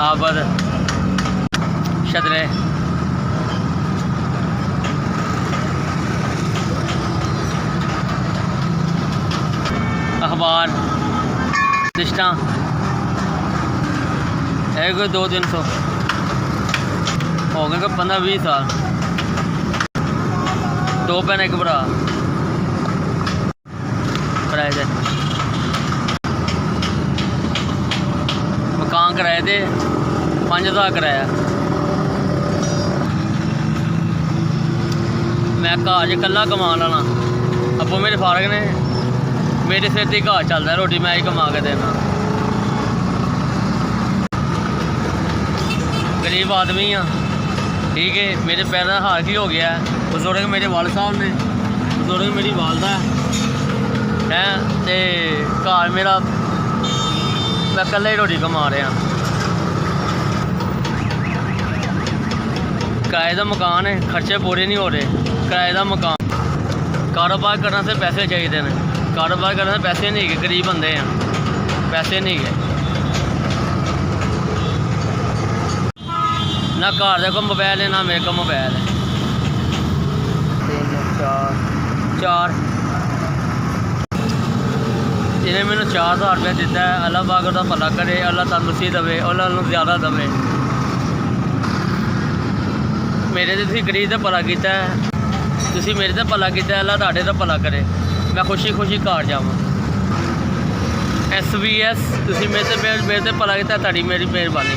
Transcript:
आबद शदरे अखबार लिस्टा है कोई 200-300 हो गए कोई 15-20 साल। 2 भैन 1 भरा किराए थे मकान किराए थे 5,000 किराया। मैं घर च कल्ला कमा लाना अब्बू मेरे फारग ने मेरे सिर से घर चलता रोटी मैं ही कमा के देना। गरीब आदमी हाँ ठीक है। मेरे पैर का हाल की हो गया है। बुजुर्ग मेरे वाल साहब ने बुजुर्ग मेरी वालदा है ते घर मेरा मैं कल्ला ही रोटी कमा रहा। किराए का मकान है खर्चे पूरे नहीं हो रहे। किराए का मकान कारोबार करने से पैसे चाहिए ने। कारोबार करने से पैसे नहीं गए। गरीब बंदे हैं पैसे नहीं गए ना घर का कोई मोबाइल है ना मेरे को मोबाइल है। 3 4 जिन्हें मैंने 4,000 रुपया दिता है। अल्लाह पाक उसका भला करे अल्लाह तंदुरुस्ती दवे अल्लाह ज़्यादा दवे। मेरे तो तुसीं गरीब का भला किया है तुसीं मेरे तो भला किया अल्लाह तुहाडे दा भला करे। मैं खुशी खुशी घर जावां। SVS तुसीं मेरे ते भला किया तुहाडी मेरी मेहरबानी।